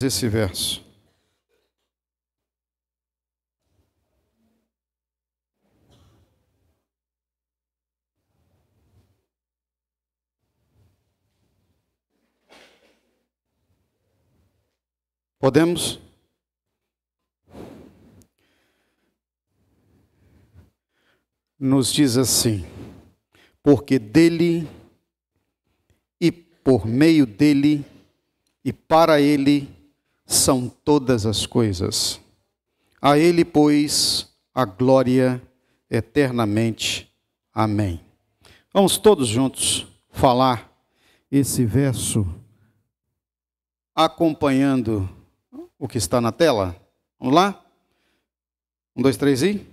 esse verso. Podemos? Nos diz assim: porque dele e por meio dele e para ele são todas as coisas. A ele, pois, a glória eternamente. Amém. Vamos todos juntos falar esse verso, acompanhando o que está na tela. Vamos lá? 1, 2, 3 e...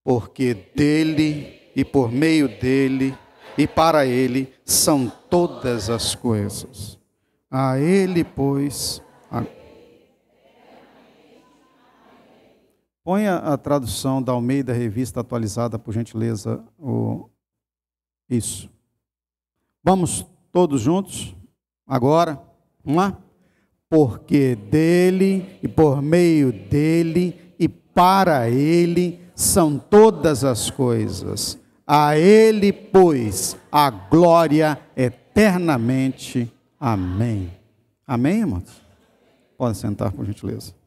porque dele e por meio dele e para ele são todas as coisas. A ele, pois... Ponha a tradução da Almeida Revista Atualizada, por gentileza. Isso. Vamos todos juntos? Agora? Vamos lá? Porque dele e por meio dele e para ele são todas as coisas. A ele, pois, a glória eternamente. Amém. Amém, irmãos? Podem sentar, por gentileza.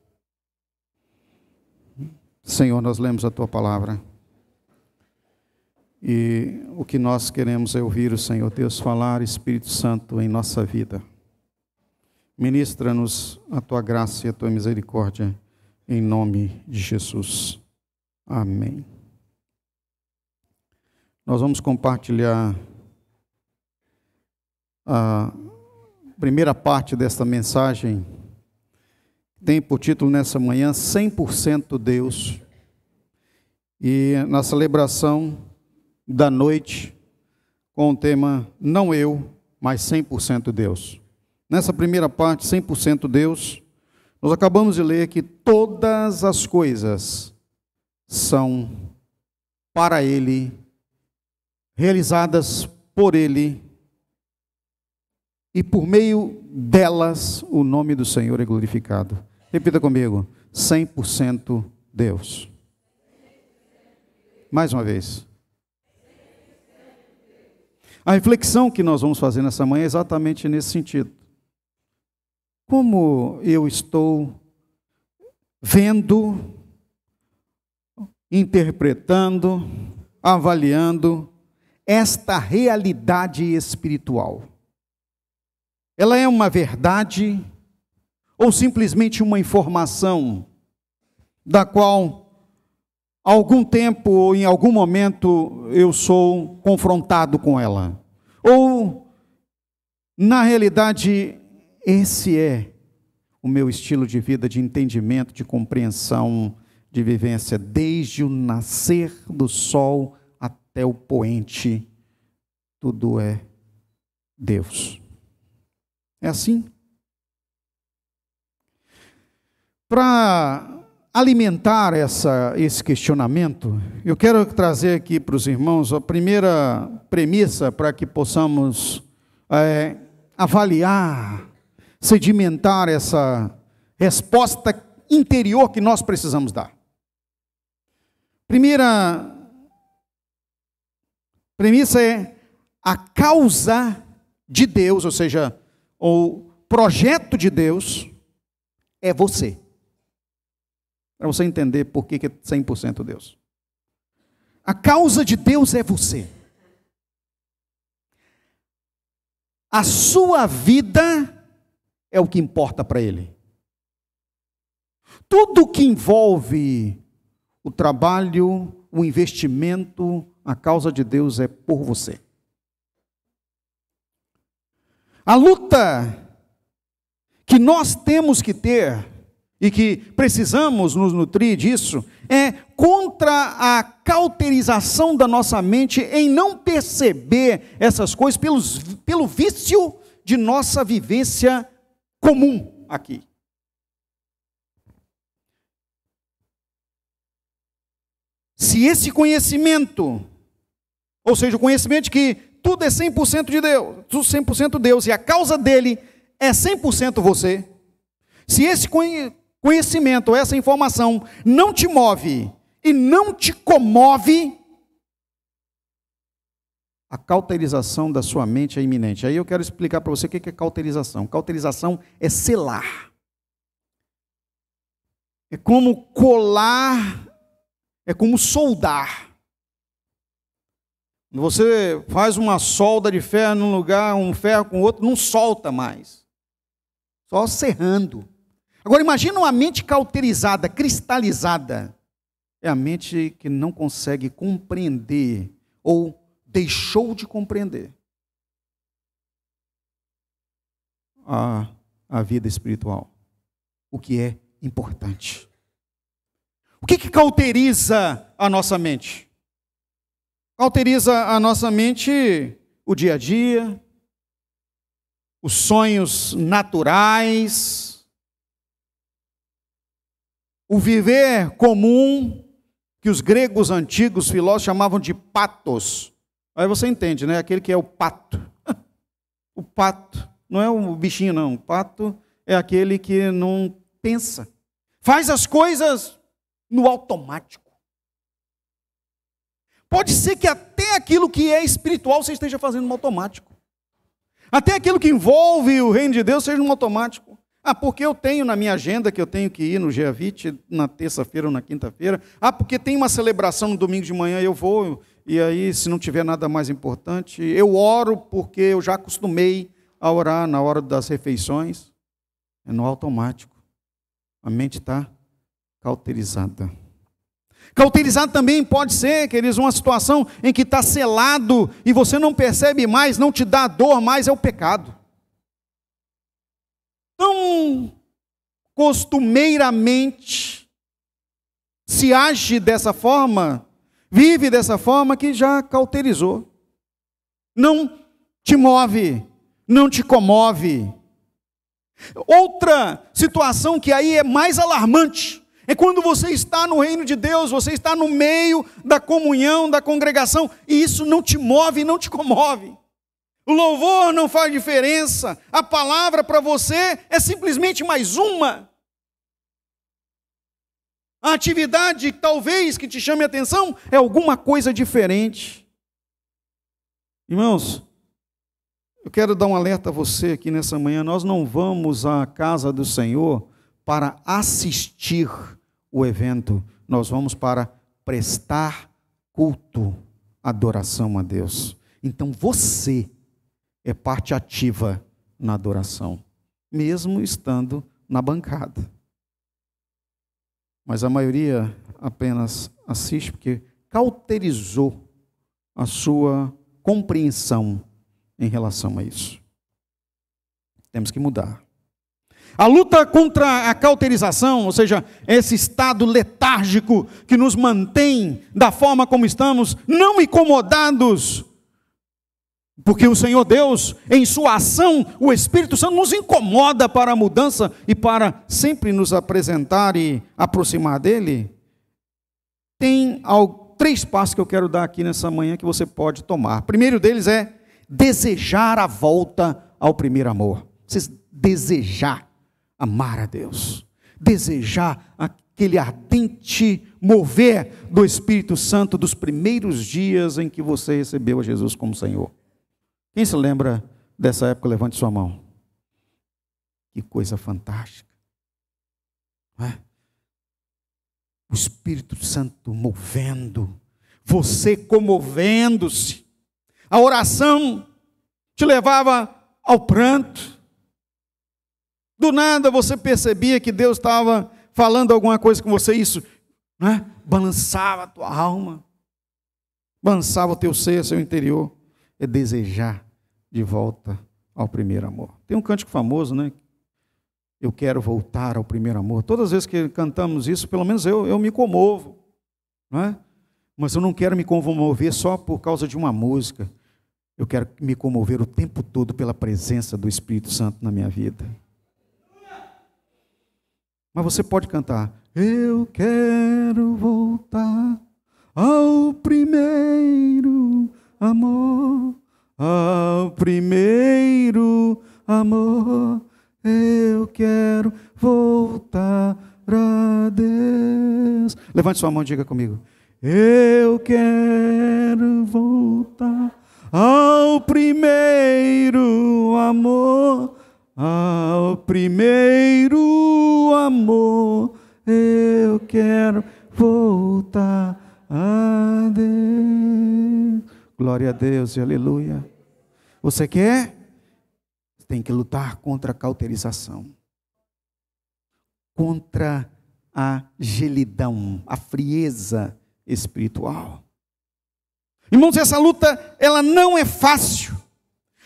Senhor, nós lemos a Tua palavra. E o que nós queremos é ouvir o Senhor Deus falar, Espírito Santo, em nossa vida. Ministra-nos a Tua graça e a Tua misericórdia, em nome de Jesus. Amém. Nós vamos compartilhar a primeira parte desta mensagem. Tem por título nessa manhã 100% Deus. E na celebração da noite, com o tema não eu, mas 100% Deus. Nessa primeira parte, 100% Deus, nós acabamos de ler que todas as coisas são para Ele, realizadas por Ele, e por meio delas o nome do Senhor é glorificado. Repita comigo: 100% Deus. Mais uma vez. A reflexão que nós vamos fazer nessa manhã é exatamente nesse sentido. Como eu estou vendo, interpretando, avaliando esta realidade espiritual? Ela é uma verdade ou simplesmente uma informação da qual algum tempo ou em algum momento eu sou confrontado com ela? Ou, na realidade, esse é o meu estilo de vida, de entendimento, de compreensão, de vivência, desde o nascer do sol até o poente, tudo é Deus. É assim? Para alimentar esse questionamento, eu quero trazer aqui para os irmãos a primeira premissa para que possamos avaliar, sedimentar essa resposta interior que nós precisamos dar. Primeira premissa é a causa de Deus, ou seja, o projeto de Deus é você. Para você entender por que é 100% Deus. A causa de Deus é você. A sua vida é o que importa para Ele. Tudo que envolve o trabalho, o investimento, a causa de Deus é por você. A luta que nós temos que ter e que precisamos nos nutrir disso é contra a cauterização da nossa mente em não perceber essas coisas pelo vício de nossa vivência comum aqui. Se esse conhecimento, ou seja, o conhecimento de que tudo é 100% de Deus, tudo 100% Deus, e a causa dele é 100% você, Se esse conhecimento, essa informação não te move e não te comove, a cauterização da sua mente é iminente. Aí eu quero explicar para você o que é cauterização. Cauterização é selar. É como colar, é como soldar. Você faz uma solda de ferro num lugar, um ferro com outro, não solta mais. Só serrando. Agora imagina uma mente cauterizada, cristalizada. É a mente que não consegue compreender ou deixou de compreender a vida espiritual, o que é importante. O que cauteriza a nossa mente? Cauteriza a nossa mente o dia a dia, os sonhos naturais, o viver comum, que os gregos antigos filósofos chamavam de patos. Aí você entende, né? Aquele que é o pato. O pato não é um bichinho, não. O pato é aquele que não pensa. Faz as coisas no automático. Pode ser que até aquilo que é espiritual você esteja fazendo no automático. Até aquilo que envolve o reino de Deus seja no automático. Porque eu tenho na minha agenda que eu tenho que ir no Geavite na terça-feira ou na quinta-feira. Porque tem uma celebração no domingo de manhã, eu vou. E aí, se não tiver nada mais importante, eu oro porque eu já acostumei a orar na hora das refeições. É no automático. A mente está cauterizada. Cauterizado também pode ser, queridos, uma situação em que está selado e você não percebe mais, não te dá dor mais, é o pecado. Tão costumeiramente se age dessa forma, vive dessa forma que já cauterizou. Não te move, não te comove. Outra situação que aí é mais alarmante é quando você está no reino de Deus, você está no meio da comunhão, da congregação, e isso não te move, não te comove. O louvor não faz diferença, a palavra para você é simplesmente mais uma. A atividade, talvez, que te chame a atenção, é alguma coisa diferente. Irmãos, eu quero dar um alerta a você aqui nessa manhã. Nós não vamos à casa do Senhor para assistir o evento. Nós vamos para prestar culto, adoração a Deus. Então você é parte ativa na adoração, mesmo estando na bancada. Mas a maioria apenas assiste porque cauterizou a sua compreensão em relação a isso. Temos que mudar. A luta contra a cauterização, ou seja, esse estado letárgico que nos mantém da forma como estamos, não incomodados, porque o Senhor Deus, em sua ação, o Espírito Santo nos incomoda para a mudança e para sempre nos apresentar e aproximar dEle. Tem 3 passos que eu quero dar aqui nessa manhã que você pode tomar. O primeiro deles é desejar a volta ao primeiro amor. Você desejar amar a Deus, desejar aquele ardente mover do Espírito Santo dos primeiros dias em que você recebeu a Jesus como Senhor. Quem se lembra dessa época, levante sua mão. Que coisa fantástica. Não é? O Espírito Santo movendo, você comovendo-se. A oração te levava ao pranto. Do nada você percebia que Deus estava falando alguma coisa com você, isso, não é? Balançava a tua alma, balançava o teu ser, seu interior. É desejar de volta ao primeiro amor. Tem um cântico famoso, né? Eu quero voltar ao primeiro amor. Todas as vezes que cantamos isso, pelo menos eu me comovo, não é? Mas eu não quero me comover só por causa de uma música. Eu quero me comover o tempo todo pela presença do Espírito Santo na minha vida. Mas você pode cantar: eu quero voltar ao primeiro amor, ao primeiro amor. eu quero voltar a Deus. Levante sua mão e diga comigo. Eu quero voltar ao primeiro amor, ao primeiro amor. Eu quero voltar a Deus. Glória a Deus e aleluia. Você quer? Tem que lutar contra a cauterização, contra a gelidão, a frieza espiritual. Irmãos, essa luta, ela não é fácil,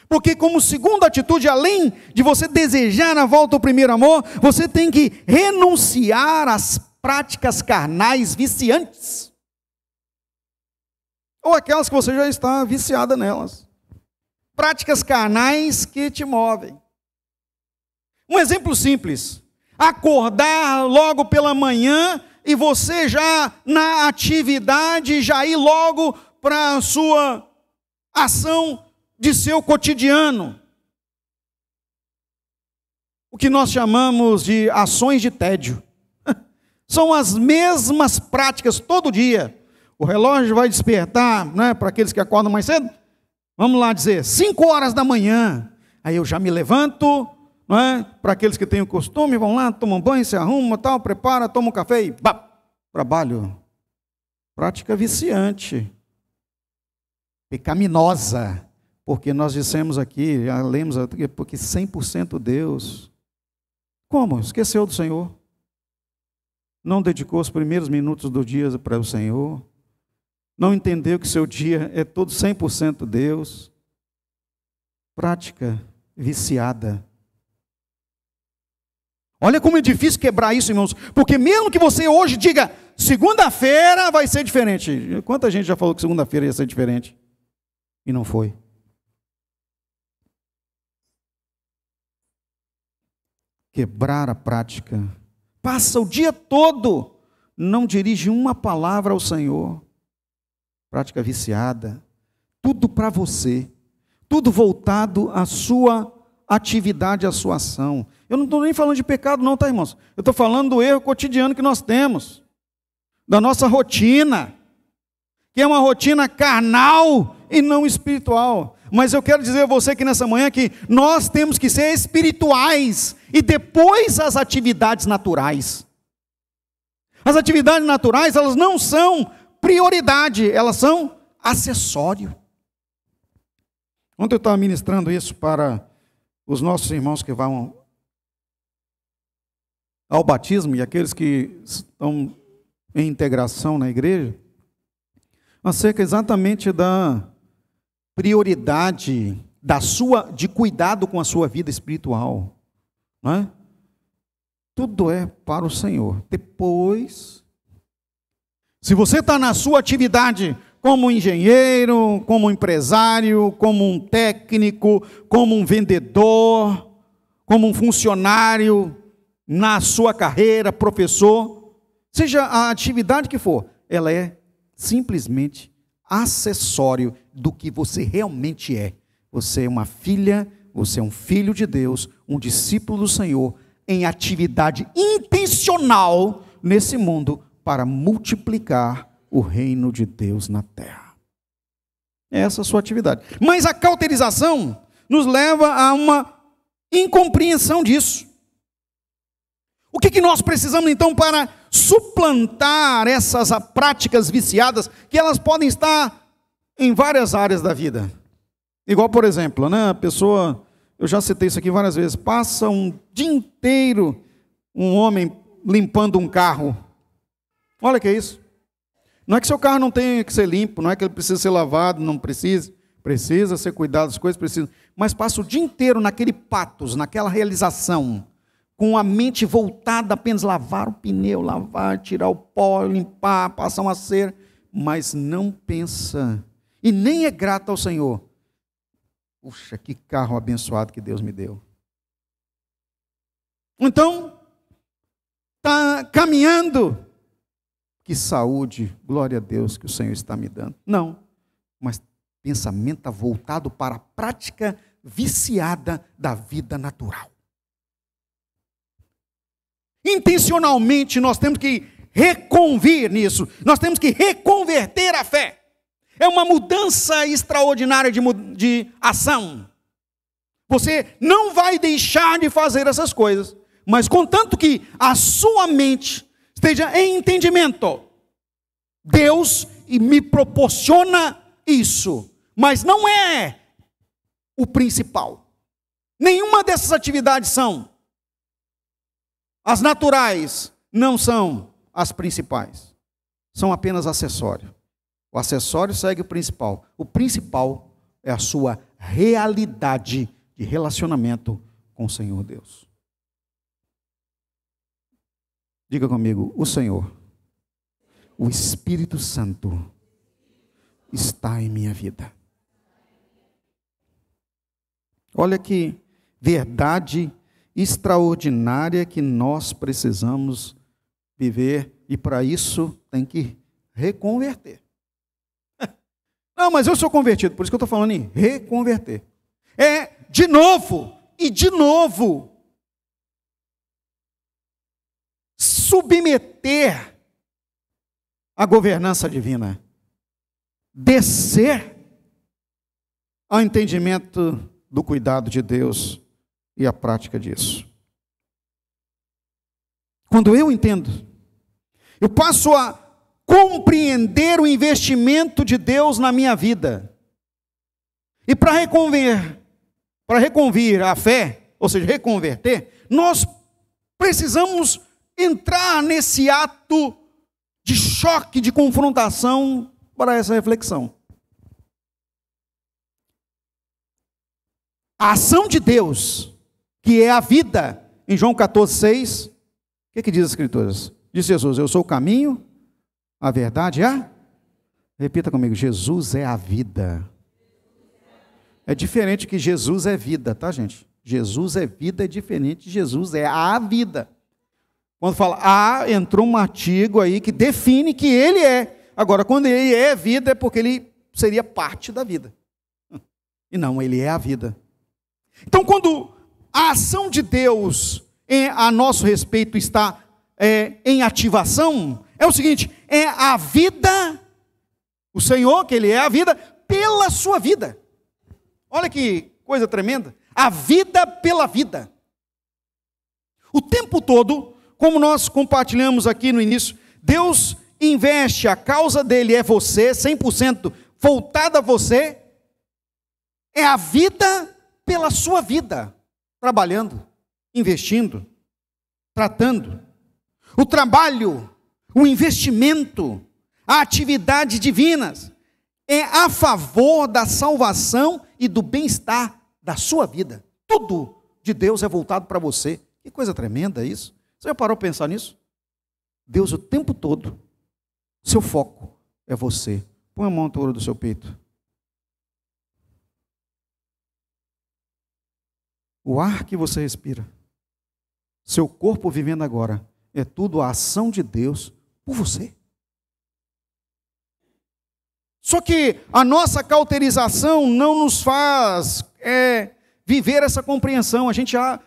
porque como segunda atitude, além de você desejar a volta ao primeiro amor, você tem que renunciar às práticas carnais viciantes, ou aquelas que você já está viciada nelas. Práticas carnais que te movem. Um exemplo simples: acordar logo pela manhã e você já na atividade, já ir logo para a sua ação de seu cotidiano. O que nós chamamos de ações de tédio. São as mesmas práticas todo dia. O relógio vai despertar, né, para aqueles que acordam mais cedo. Vamos lá dizer, 5 horas da manhã. Aí eu já me levanto, não é? Para aqueles que têm o costume, vão lá, tomam banho, se arrumam, tal, prepara, tomam um café e trabalho. Prática viciante, pecaminosa, porque nós dissemos aqui, já lemos aqui, porque 100% Deus. Como? Esqueceu do Senhor? Não dedicou os primeiros minutos do dia para o Senhor? Não entendeu que seu dia é todo 100% Deus? Prática viciada. Olha como é difícil quebrar isso, irmãos, porque mesmo que você hoje diga, segunda-feira vai ser diferente. Quanta gente já falou que segunda-feira ia ser diferente? E não foi. Quebrar a prática. Passa o dia todo, não dirige uma palavra ao Senhor. Prática viciada, tudo para você, tudo voltado à sua atividade, à sua ação. Eu não estou nem falando de pecado não, tá, irmãos? Eu estou falando do erro cotidiano que nós temos, da nossa rotina, que é uma rotina carnal e não espiritual. Mas eu quero dizer a você que nessa manhã que nós temos que ser espirituais e depois as atividades naturais. As atividades naturais, elas não são prioridade, elas são acessório. Ontem eu estava ministrando isso para os nossos irmãos que vão ao batismo e aqueles que estão em integração na igreja, acerca exatamente da prioridade de cuidado com a sua vida espiritual, não é? Tudo é para o Senhor. Depois, se você está na sua atividade como engenheiro, como empresário, como um técnico, como um vendedor, como um funcionário na sua carreira, professor, seja a atividade que for, ela é simplesmente acessório do que você realmente é. Você é uma filha, você é um filho de Deus, um discípulo do Senhor, em atividade intencional nesse mundo, para multiplicar o reino de Deus na terra. Essa é a sua atividade. Mas a cauterização nos leva a uma incompreensão disso. O que nós precisamos então para suplantar essas práticas viciadas, que elas podem estar em várias áreas da vida? Igual, por exemplo, né, a pessoa, eu já citei isso aqui várias vezes, passa um dia inteiro um homem limpando um carro. Olha que é isso. Não é que seu carro não tenha que ser limpo, não é que ele precisa ser lavado, não precisa. Precisa ser cuidado, as coisas precisam. Mas passa o dia inteiro naquele patos, naquela realização, com a mente voltada apenas lavar o pneu, lavar, tirar o pó, limpar, passar uma cera, mas não pensa, e nem é grato ao Senhor. Puxa, que carro abençoado que Deus me deu. Então, está caminhando. Que saúde, glória a Deus que o Senhor está me dando. Não, mas pensamento está voltado para a prática viciada da vida natural. Intencionalmente nós temos que reconvir nisso, nós temos que reconverter a fé. É uma mudança extraordinária de ação. Você não vai deixar de fazer essas coisas, mas contanto que a sua mente esteja em entendimento. Deus me proporciona isso, mas não é o principal. Nenhuma dessas atividades são. As naturais não são as principais. São apenas acessório. O acessório segue o principal. O principal é a sua realidade de relacionamento com o Senhor Deus. Diga comigo, o Senhor, o Espírito Santo está em minha vida. Olha que verdade extraordinária que nós precisamos viver, e para isso tem que reconverter. Não, mas eu sou convertido, por isso que eu estou falando em reconverter. É de novo e de novo submeter a governança divina, descer ao entendimento do cuidado de Deus e a prática disso. Quando eu entendo, eu passo a compreender o investimento de Deus na minha vida. E para reconvir a fé, ou seja, reconverter, nós precisamos entrar nesse ato de choque, de confrontação para essa reflexão. A ação de Deus, que é a vida, em João 14,6, o que diz as Escrituras? Diz Jesus, eu sou o caminho, a verdade e a... Repita comigo, Jesus é a vida. É diferente que Jesus é vida, tá, gente? Jesus é vida, é diferente de Jesus é a vida. Quando fala a, entrou um artigo aí que define que ele é. Agora, quando ele é vida, é porque ele seria parte da vida. E não, ele é a vida. Então, quando a ação de Deus a nosso respeito está em ativação, é o seguinte, é a vida, o Senhor, que Ele é a vida, pela sua vida. Olha que coisa tremenda. A vida pela vida. O tempo todo, como nós compartilhamos aqui no início, Deus investe, a causa dele é você, 100% voltada a você, é a vida pela sua vida, trabalhando, investindo, tratando. O trabalho, o investimento, a atividade divinas é a favor da salvação e do bem-estar da sua vida. Tudo de Deus é voltado para você. Que coisa tremenda isso. Você já parou para pensar nisso? Deus o tempo todo, seu foco é você. Põe a mão na altura do seu peito. O ar que você respira, seu corpo vivendo agora, é tudo a ação de Deus por você. Só que a nossa cauterização não nos faz viver essa compreensão. A gente já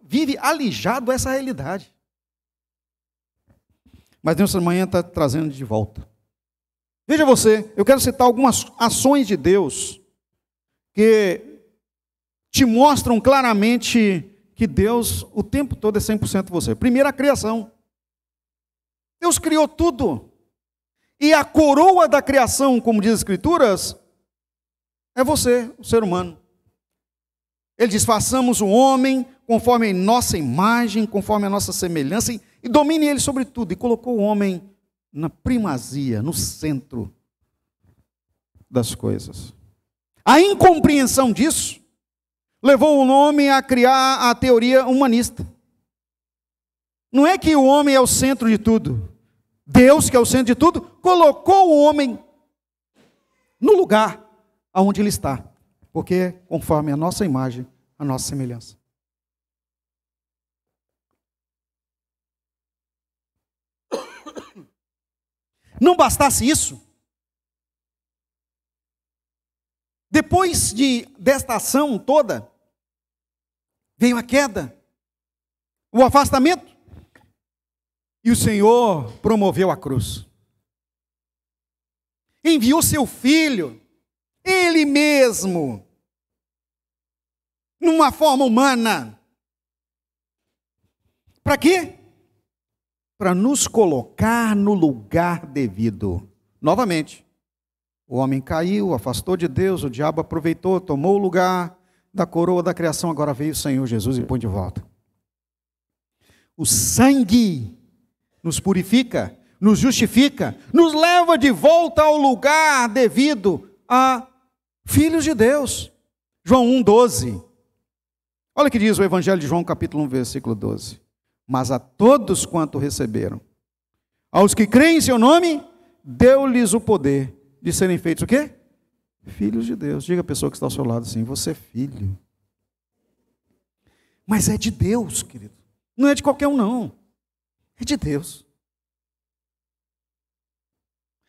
vive alijado a essa realidade. Mas Deus essa manhã está trazendo de volta. Veja você, eu quero citar algumas ações de Deus que te mostram claramente que Deus o tempo todo é 100% você. Primeiro, a criação. Deus criou tudo. E a coroa da criação, como diz as Escrituras, é você, o ser humano. Ele diz, façamos o homem conforme a nossa imagem, conforme a nossa semelhança, e domine ele sobre tudo. E colocou o homem na primazia, no centro das coisas. A incompreensão disso levou o homem a criar a teoria humanista. Não é que o homem é o centro de tudo. Deus, que é o centro de tudo, colocou o homem no lugar onde ele está. Porque é conforme a nossa imagem, a nossa semelhança. Não bastasse isso, depois desta ação toda, veio a queda, o afastamento. E o Senhor promoveu a cruz. Enviou seu Filho, Ele mesmo, numa forma humana. Para quê? Para nos colocar no lugar devido. Novamente, o homem caiu, afastou de Deus, o diabo aproveitou, tomou o lugar da coroa da criação, agora veio o Senhor Jesus e põe de volta. O sangue nos purifica, nos justifica, nos leva de volta ao lugar devido a filhos de Deus. João 1,12. Olha o que diz o Evangelho de João, capítulo 1, versículo 12. Mas a todos quanto receberam, aos que creem em seu nome, deu-lhes o poder de serem feitos o quê? Filhos de Deus. Diga a pessoa que está ao seu lado assim, você é filho. Mas é de Deus, querido. Não é de qualquer um, não. É de Deus.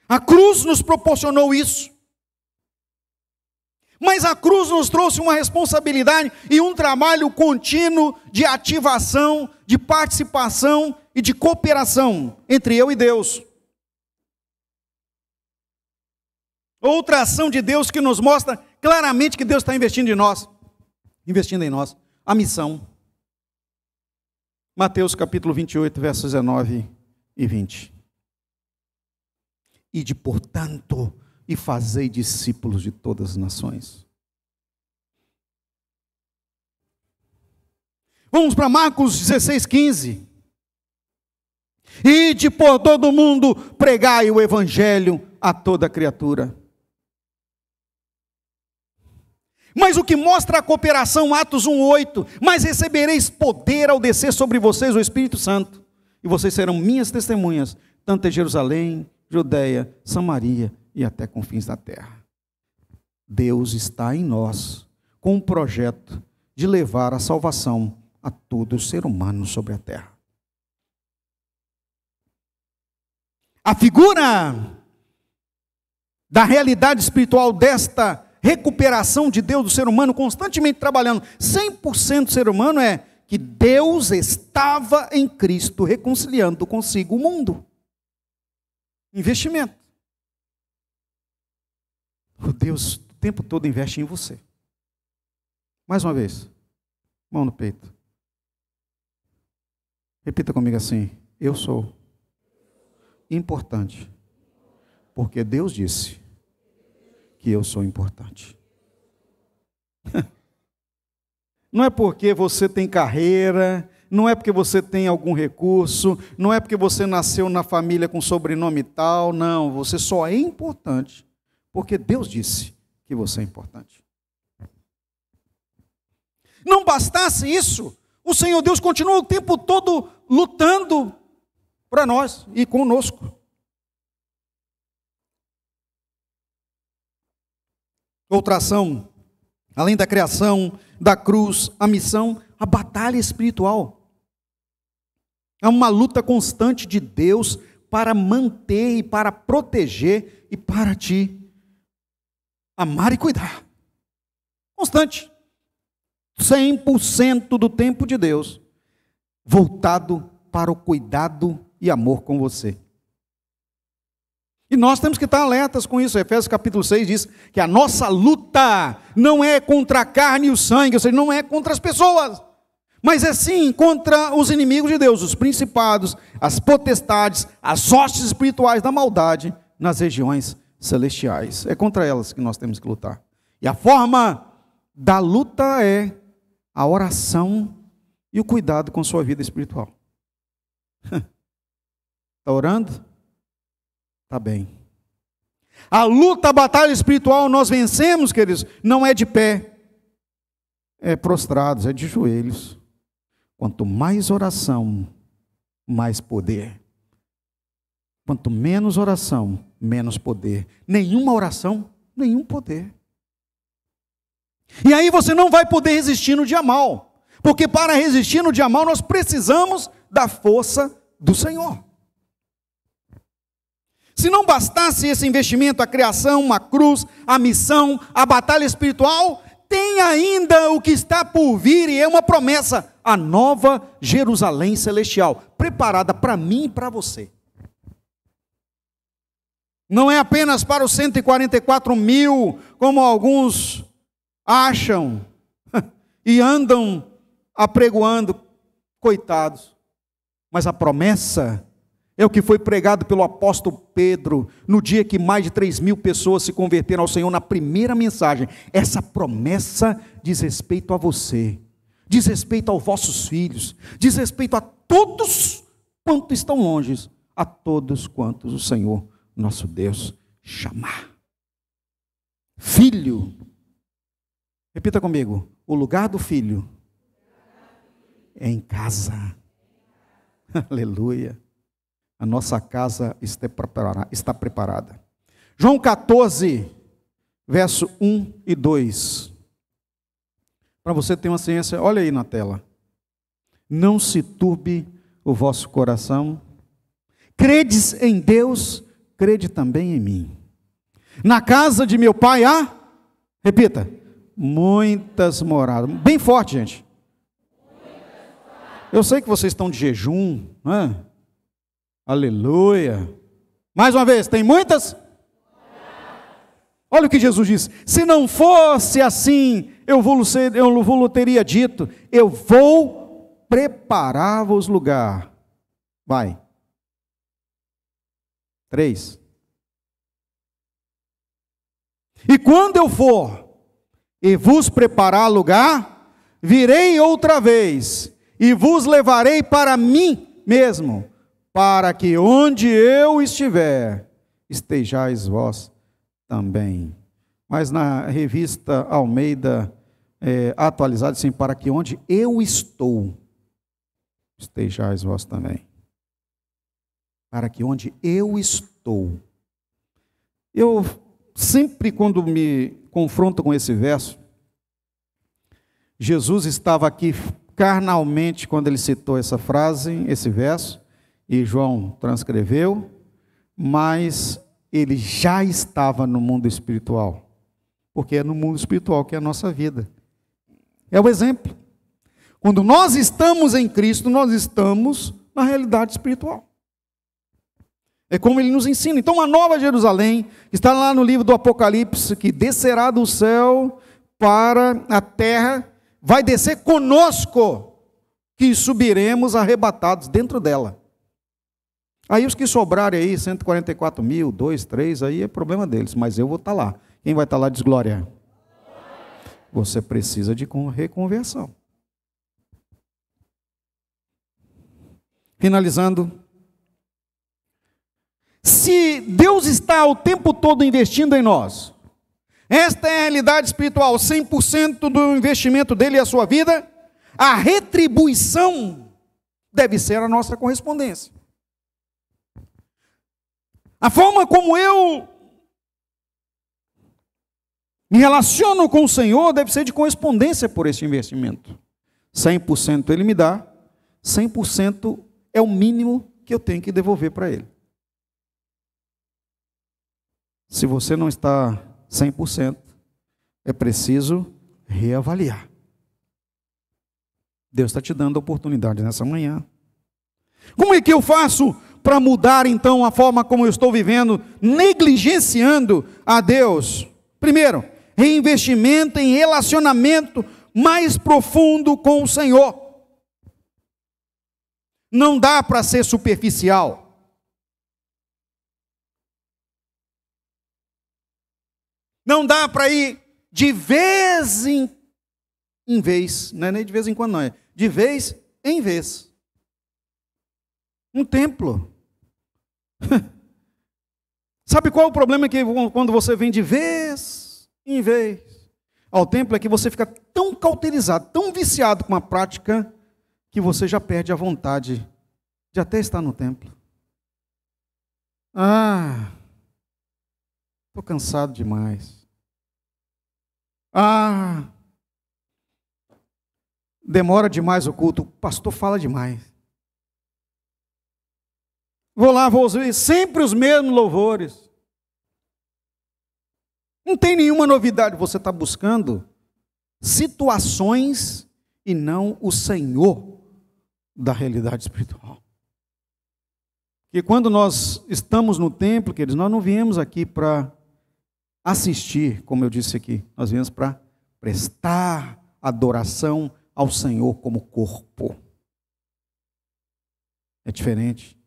A cruz nos proporcionou isso. Mas a cruz nos trouxe uma responsabilidade e um trabalho contínuo de ativação, de participação e de cooperação entre eu e Deus. Outra ação de Deus que nos mostra claramente que Deus está investindo em nós, a missão. Mateus capítulo 28, versos 19 e 20. Ide, portanto, e fazei discípulos de todas as nações. Vamos para Marcos 16:15. Ide por todo mundo, pregai o evangelho a toda criatura. Mas o que mostra a cooperação, Atos 1:8, mas recebereis poder ao descer sobre vocês o Espírito Santo, e vocês serão minhas testemunhas, tanto em Jerusalém, Judeia, Samaria e até confins da terra. Deus está em nós com um projeto de levar a salvação a todo ser humano sobre a terra. A figura da realidade espiritual desta recuperação de Deus do ser humano, constantemente trabalhando, 100% do ser humano, é que Deus estava em Cristo reconciliando consigo o mundo. Investimento. O Deus o tempo todo investe em você. Mais uma vez, mão no peito. Repita comigo assim: eu sou importante, porque Deus disse que eu sou importante. Não é porque você tem carreira, não é porque você tem algum recurso, não é porque você nasceu na família com sobrenome tal, não, você só é importante porque Deus disse que você é importante. Não bastasse isso, o Senhor Deus continua o tempo todo lutando para nós e conosco. Outra ação, além da criação, da cruz, a missão, a batalha espiritual. É uma luta constante de Deus para manter e para proteger e para te amar e cuidar. Constante. 100% do tempo de Deus voltado para o cuidado e amor com você. E nós temos que estar alertas com isso. Efésios capítulo 6 diz que a nossa luta não é contra a carne e o sangue, ou seja, não é contra as pessoas, mas é sim contra os inimigos de Deus, os principados, as potestades, as hostes espirituais da maldade nas regiões celestiais. É contra elas que nós temos que lutar. E a forma da luta é a oração e o cuidado com sua vida espiritual. Está orando? Está bem. A luta, a batalha espiritual nós vencemos, queridos, não é de pé, é prostrados, é de joelhos. Quanto mais oração, mais poder. Quanto menos oração, menos poder. Nenhuma oração, nenhum poder. E aí você não vai poder resistir no dia mal, porque para resistir no dia mal nós precisamos da força do Senhor. Se não bastasse esse investimento, a criação, a cruz, a missão, a batalha espiritual, tem ainda o que está por vir, e é uma promessa, a nova Jerusalém celestial, preparada para mim e para você. Não é apenas para os 144 mil, como alguns acham e andam apregoando, coitados. Mas a promessa é o que foi pregado pelo apóstolo Pedro, no dia que mais de 3.000 pessoas se converteram ao Senhor na primeira mensagem. Essa promessa diz respeito a você, diz respeito aos vossos filhos, diz respeito a todos quantos estão longe, a todos quantos o Senhor, nosso Deus, chamar. Filho, repita comigo, o lugar do filho é em casa. Aleluia. A nossa casa está preparada. João 14, verso 1 e 2. Para você ter uma ciência, olha aí na tela. Não se turbe o vosso coração. Credes em Deus, crede também em mim. Na casa de meu pai há, repita, muitas moradas. Bem forte, gente. Eu sei que vocês estão de jejum, não é? Aleluia. Mais uma vez, tem muitas? Olha o que Jesus disse: se não fosse assim, eu vos teria dito, eu vou preparar-vos lugar. Vai. 3. E quando eu for e vos preparar lugar, virei outra vez e vos levarei para mim mesmo, para que onde eu estiver, estejais vós também. Mas na revista Almeida atualizada, assim, para que onde eu estou, estejais vós também. Para que onde eu estou. Eu sempre, quando me confronto com esse verso, Jesus estava aqui carnalmente quando ele citou essa frase, esse verso, e João transcreveu, mas ele já estava no mundo espiritual, porque é no mundo espiritual que é a nossa vida. É o exemplo. Quando nós estamos em Cristo, nós estamos na realidade espiritual. É como ele nos ensina. Então, a nova Jerusalém, está lá no livro do Apocalipse, que descerá do céu para a terra, vai descer conosco, que subiremos arrebatados dentro dela. Aí os que sobrarem aí, 144 mil, 2, 3, aí é problema deles, mas eu vou estar lá. Quem vai estar lá diz glória. Você precisa de reconversão. Finalizando. Se Deus está o tempo todo investindo em nós, esta é a realidade espiritual, 100% do investimento dele e a sua vida, a retribuição deve ser a nossa correspondência. A forma como eu me relaciono com o Senhor deve ser de correspondência por esse investimento. 100% Ele me dá, 100% é o mínimo que eu tenho que devolver para Ele. Se você não está 100%, é preciso reavaliar. Deus está te dando a oportunidade nessa manhã. Como é que eu faço para mudar então a forma como eu estou vivendo, negligenciando a Deus? Primeiro, reinvestimento em relacionamento mais profundo com o Senhor. Não dá para ser superficial. Não dá para ir de vez em vez, não é nem de vez em quando não, é de vez em vez. Um templo. Sabe qual é o problema que quando você vem de vez em vez ao templo? É que você fica tão cauterizado, tão viciado com a prática, que você já perde a vontade de até estar no templo. Estou cansado demais. Demora demais o culto, o pastor fala demais. Vou lá, vou ouvir sempre os mesmos louvores. Não tem nenhuma novidade. Você está buscando situações e não o Senhor da realidade espiritual. Porque quando nós estamos no templo, queridos, nós não viemos aqui para assistir, como eu disse aqui, nós viemos para prestar adoração ao Senhor como corpo. É diferente.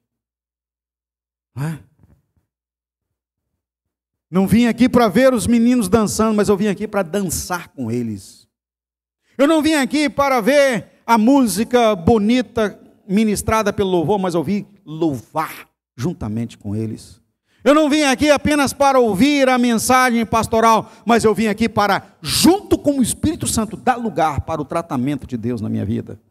Não é? Não vim aqui para ver os meninos dançando, mas eu vim aqui para dançar com eles. Eu não vim aqui para ver a música bonita ministrada pelo louvor, mas eu vim louvar juntamente com eles. Eu não vim aqui apenas para ouvir a mensagem pastoral, mas eu vim aqui para, junto com o Espírito Santo, dar lugar para o tratamento de Deus na minha vida.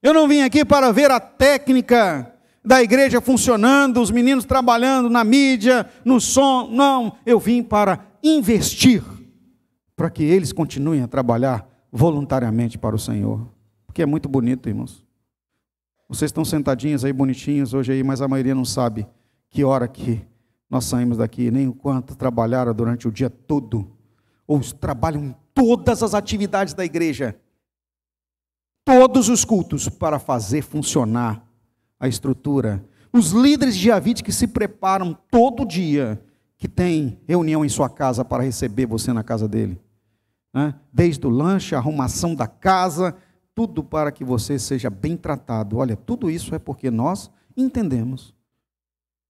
Eu não vim aqui para ver a técnica da igreja funcionando, os meninos trabalhando na mídia, no som. Não, eu vim para investir, para que eles continuem a trabalhar voluntariamente para o Senhor. Porque é muito bonito, irmãos. Vocês estão sentadinhos aí, bonitinhos hoje aí, mas a maioria não sabe que hora que nós saímos daqui, nem o quanto trabalharam durante o dia todo, ou trabalham em todas as atividades da igreja, todos os cultos, para fazer funcionar a estrutura. Os líderes de Avite que se preparam todo dia, que tem reunião em sua casa para receber você na casa dele, né? Desde o lanche, a arrumação da casa, tudo para que você seja bem tratado. Olha, tudo isso é porque nós entendemos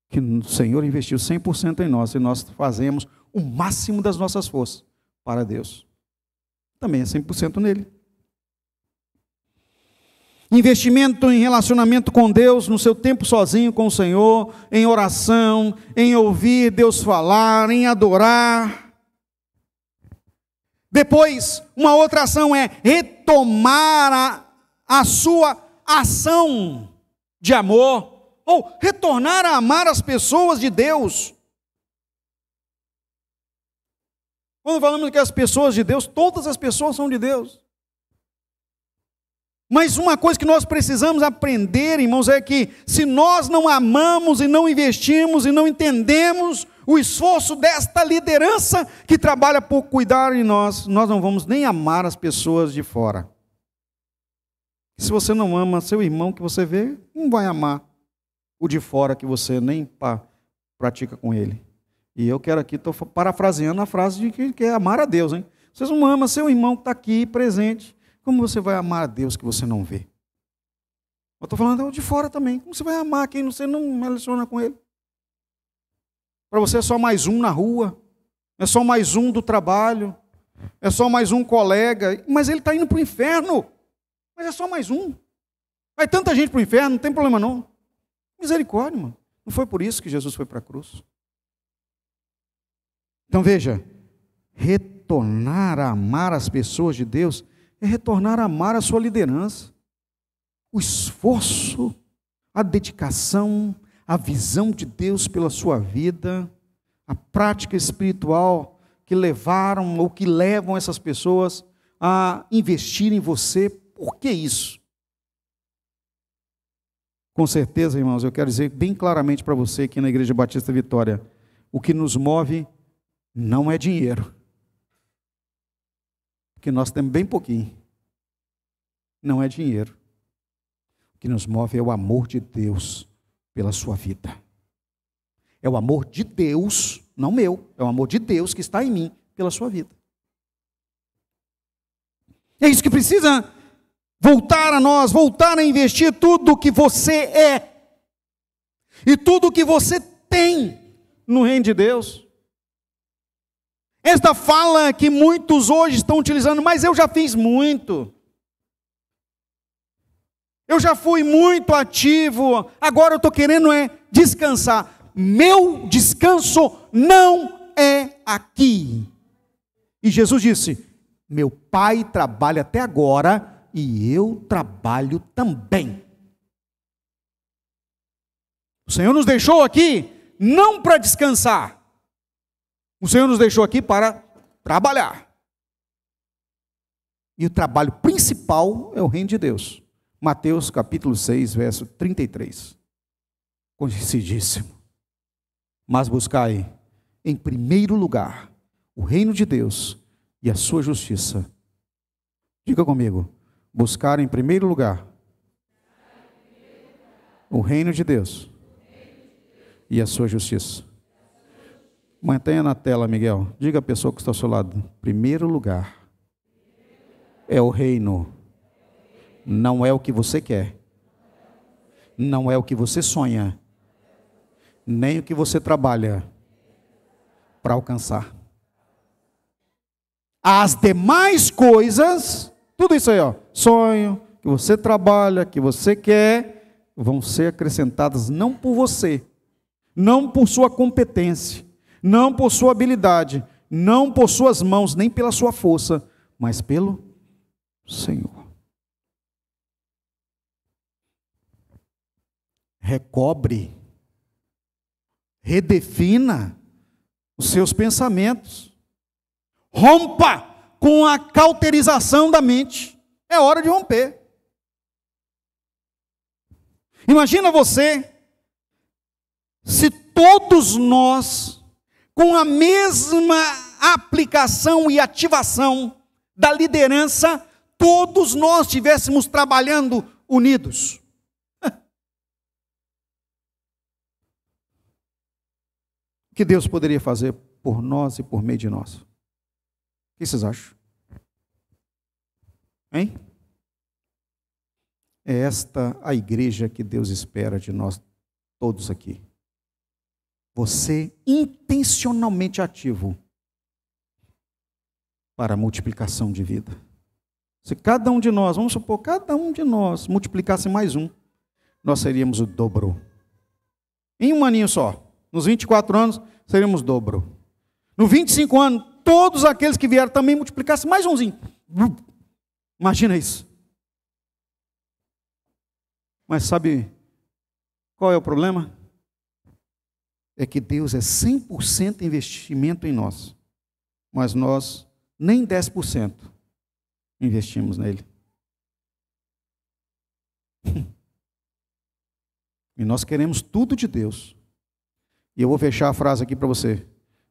que o Senhor investiu 100% em nós, e nós fazemos o máximo das nossas forças para Deus. Também é 100% nele. Investimento em relacionamento com Deus, no seu tempo sozinho com o Senhor, em oração, em ouvir Deus falar, em adorar. Depois, uma outra ação é retomar a sua ação de amor, ou retornar a amar as pessoas de Deus. Quando falamos que as pessoas de Deus, todas as pessoas são de Deus. Mas uma coisa que nós precisamos aprender, irmãos, é que se nós não amamos e não investimos e não entendemos o esforço desta liderança que trabalha por cuidar de nós, nós não vamos nem amar as pessoas de fora. Se você não ama seu irmão que você vê, não vai amar o de fora que você nem pratica com ele. E eu quero aqui, estou parafraseando a frase de que é amar a Deus, hein? Vocês não amam seu irmão que está aqui presente. Como você vai amar a Deus que você não vê? Eu estou falando de fora também. Como você vai amar quem você não relaciona com ele? Para você é só mais um na rua, é só mais um do trabalho, é só mais um colega, mas ele está indo para o inferno. Mas é só mais um. Vai tanta gente para o inferno, não tem problema não. Misericórdia, mano. Não foi por isso que Jesus foi para a cruz. Então veja, retornar a amar as pessoas de Deus é retornar a amar a sua liderança. O esforço, a dedicação, a visão de Deus pela sua vida, a prática espiritual que levaram ou que levam essas pessoas a investir em você. Por que isso? Com certeza, irmãos, eu quero dizer bem claramente para você aqui na Igreja Batista Vitória, o que nos move não é dinheiro. Que nós temos bem pouquinho, não é dinheiro. O que nos move é o amor de Deus pela sua vida. É o amor de Deus, não meu, é o amor de Deus que está em mim pela sua vida. É isso que precisa voltar a nós, voltar a investir tudo o que você é e tudo o que você tem no reino de Deus. Esta fala que muitos hoje estão utilizando, mas eu já fiz muito. Eu já fui muito ativo, agora eu estou querendo descansar. Meu descanso não é aqui. E Jesus disse, meu Pai trabalha até agora e eu trabalho também. O Senhor nos deixou aqui não para descansar. O Senhor nos deixou aqui para trabalhar. E o trabalho principal é o reino de Deus. Mateus capítulo 6, verso 33. Conhecidíssimo. Mas buscai em primeiro lugar o reino de Deus e a sua justiça. Diga comigo, buscar em primeiro lugar o reino de Deus e a sua justiça. Mantenha na tela, Miguel. Diga à pessoa que está ao seu lado, primeiro lugar é o reino. Não é o que você quer. Não é o que você sonha. Nem o que você trabalha para alcançar. As demais coisas, tudo isso aí, ó, sonho, que você trabalha, que você quer, vão ser acrescentadas não por você, não por sua competência, não por sua habilidade, não por suas mãos, nem pela sua força, mas pelo Senhor. Recobre, redefina os seus pensamentos, rompa com a cauterização da mente. É hora de romper. Imagina você, se todos nós, com a mesma aplicação e ativação da liderança, todos nós estivéssemos trabalhando unidos. O que Deus poderia fazer por nós e por meio de nós? O que vocês acham? Hein? É esta a igreja que Deus espera de nós todos aqui. Você intencionalmente ativo para a multiplicação de vida. Se cada um de nós, vamos supor, cada um de nós multiplicasse mais um, nós seríamos o dobro. Em um aninho só. Nos 24 anos, seríamos dobro. No 25 anos, todos aqueles que vieram também multiplicassem mais umzinho. Imagina isso. Mas sabe qual é o problema? É que Deus é 100% investimento em nós. Mas nós nem 10% investimos nele. E nós queremos tudo de Deus. E eu vou fechar a frase aqui para você.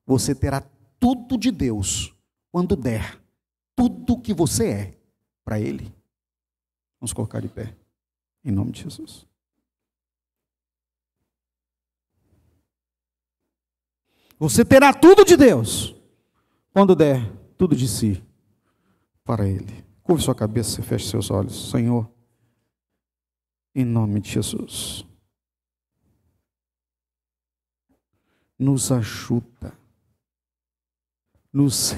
Você terá tudo de Deus quando der tudo que você é para Ele. Vamos colocar de pé. Em nome de Jesus. Você terá tudo de Deus quando der tudo de si para Ele. Curve sua cabeça e feche seus olhos. Senhor, em nome de Jesus, nos ajuda, nos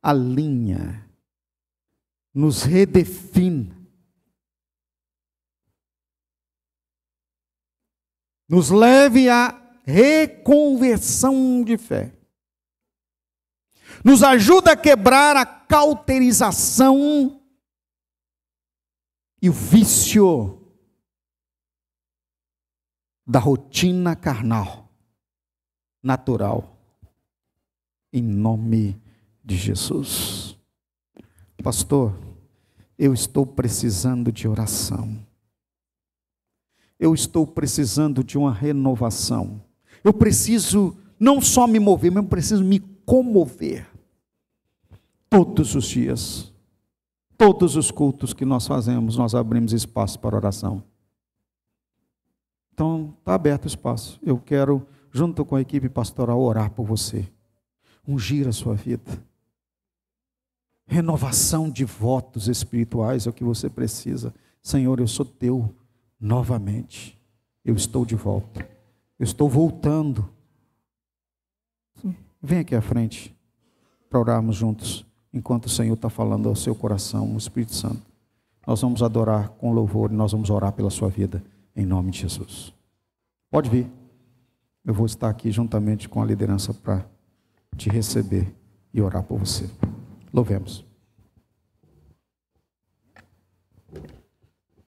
realinha, nos redefine, nos leve à reconversão de fé, nos ajuda a quebrar a cauterização e o vício da rotina carnal, natural, em nome de Jesus. Pastor, eu estou precisando de oração. Eu estou precisando de uma renovação. Eu preciso não só me mover, mas eu preciso me comover. Todos os dias, todos os cultos que nós fazemos, nós abrimos espaço para oração. Então, está aberto o espaço. Eu quero, junto com a equipe pastoral, orar por você. Ungir a sua vida. Renovação de votos espirituais é o que você precisa. Senhor, eu sou teu novamente. Eu estou de volta. Eu estou voltando. Vem aqui à frente para orarmos juntos, enquanto o Senhor está falando ao seu coração, o Espírito Santo. Nós vamos adorar com louvor e nós vamos orar pela sua vida, em nome de Jesus. Pode vir. Eu vou estar aqui juntamente com a liderança para te receber e orar por você. Louvemos.